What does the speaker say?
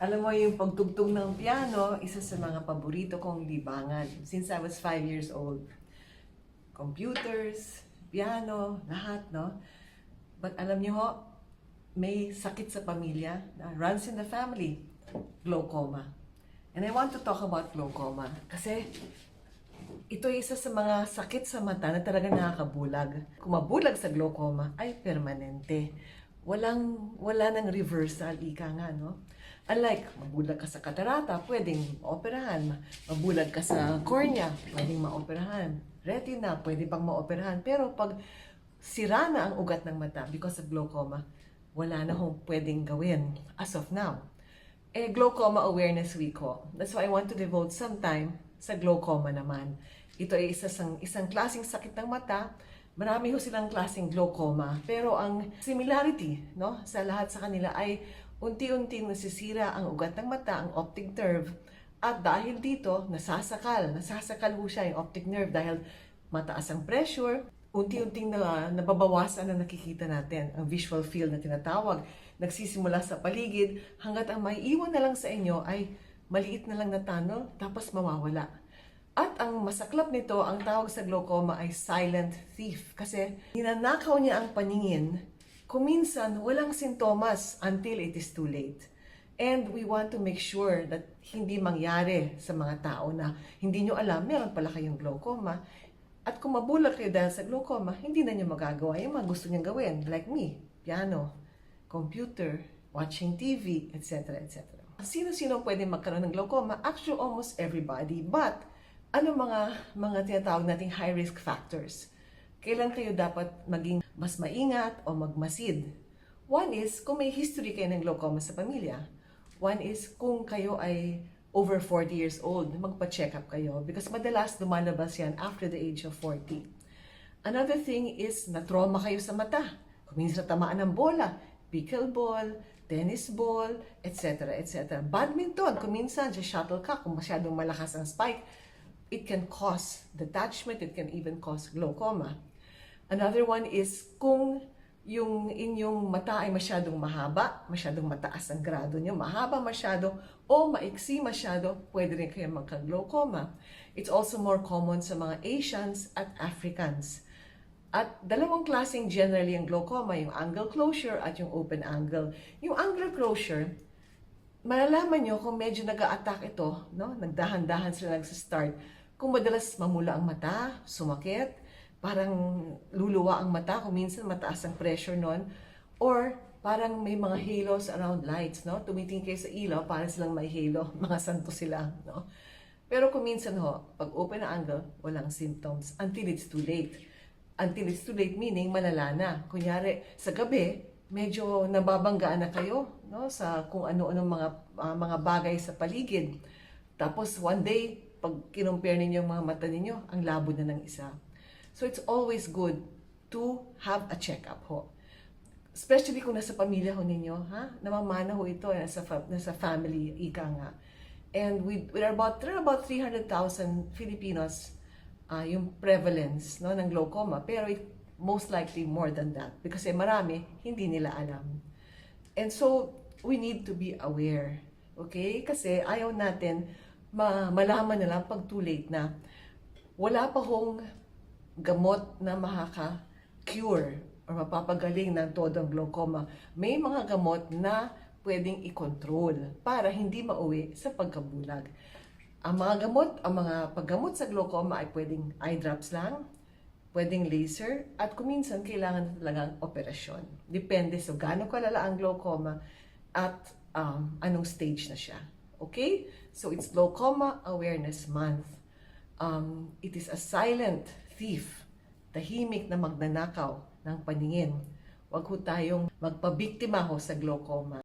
Alam mo, yung pagtugtog ng piano, isa sa mga paborito kong libangan since I was 5 years old. Computers, piano, lahat, no? But alam niyo ho, may sakit sa pamilya na runs in the family, glaucoma. And I want to talk about glaucoma kasi ito ay isa sa mga sakit sa mata na talaga nakakabulag. Kung mabulag sa glaucoma ay permanente. Wala nang reversal, ika nga, no? Unlike, mabulag ka sa katarata, pwedeng maoperahan. Mabulag ka sa cornea, pwedeng maoperahan. Retina, pwede pang maoperahan. Pero pag sira na ang ugat ng mata because of glaucoma, wala na hong pwedeng gawin as of now. Glaucoma Awareness Week ho. That's why I want to devote some time sa glaucoma naman. Ito ay isang klaseng sakit ng mata. Marami ho silang klaseng glaucoma. Pero ang similarity, no, sa lahat sa kanila ay unti-unting nasisira ang ugat ng mata, ang optic nerve. At dahil dito, nasasakal ho siya yung optic nerve dahil mataas ang pressure, unti-unting nababawasan na nakikita natin ang visual field na tinatawag. Nagsisimula sa paligid hanggat ang maiiwan na lang sa inyo ay maliit na lang na tunnel tapos mawawala. At ang masaklap nito, ang tawag sa glaucoma ay silent thief kasi ninanakaw niya ang paningin kung minsan walang sintomas until it is too late. And we want to make sure that hindi mangyari sa mga tao na hindi nyo alam, meron pala kayong glaucoma. At kung mabulag kayo dahil sa glaucoma, hindi na nyo magagawa yung mga gusto nyo gawin. Like me, piano, computer, watching TV, etc. etc. Sino-sino pwede magkaroon ng glaucoma? Actually, almost everybody. But, ano mga tinatawag nating high-risk factors? Kailan kayo dapat maging mas maingat o magmasid? One is, kung may history kayo ng glaucoma sa pamilya. One is, kung kayo ay over 40 years old, magpa-check up kayo because madalas lumalabas yan after the age of 40. Another thing is, na-trauma kayo sa mata. Kung minsan tamaan ng bola, pickleball, tennis ball, etc. etc. Badminton, kung minsan sa shuttlecock, kung masyadong malakas ang spike, it can cause detachment, it can even cause glaucoma. Another one is kung yung inyong mata ay masyadong mahaba, masyadong mataas ang grado nyo, mahaba masyado o maiksi masyado, pwede rin kayo magka-glaucoma. It's also more common sa mga Asians at Africans. At dalawang klaseng generally ang glaucoma, yung angle closure at yung open angle. Yung angle closure, malalaman nyo kung medyo nag-a-attack ito, no? Nagdahan-dahan sila nag-start. Kung madalas mamula ang mata, sumakit, parang luluwa ang mata, kung minsan mataas ang pressure nun, or parang may mga halos around lights, no? Tumitingin kayo sa ilaw, parang silang may halo, mga santo sila, no? Pero kung minsan ho, pag open na angle, walang symptoms until it's too late. Until it's too late meaning malala na. Kunyari, sa gabi, medyo nababanggaan na kayo, no? Sa kung ano-anong mga bagay sa paligid. Tapos one day, pag kinumpare ninyo yung mga mata ninyo, ang labo na ng isa. So it's always good to have a check-up ho. Especially kung nasa pamilya ho ninyo, ha? Namamana ho ito, nasa family, ika nga. And there are about 300,000 Filipinos yung prevalence, no, ng glaucoma. Pero most likely more than that. Because marami, hindi nila alam. And so, we need to be aware. Okay? Kasi ayaw natin malaman na lang pag too late na wala pa hong gamot na makaka-cure or mapapagaling ng todo ang glaucoma. May mga gamot na pwedeng i-control para hindi mauwi sa pagkabulag. Ang mga paggamot sa glaucoma ay pwedeng eye drops lang, pwedeng laser, at kung minsan kailangan talagang operasyon. Depende sa gaano kalala ang glaucoma at anong stage na siya. Okay? So it's Glaucoma Awareness Month. It is a silent thief, tahimik na magnanakaw ng paningin. Huwag ho tayong magpabiktima ho sa glaucoma.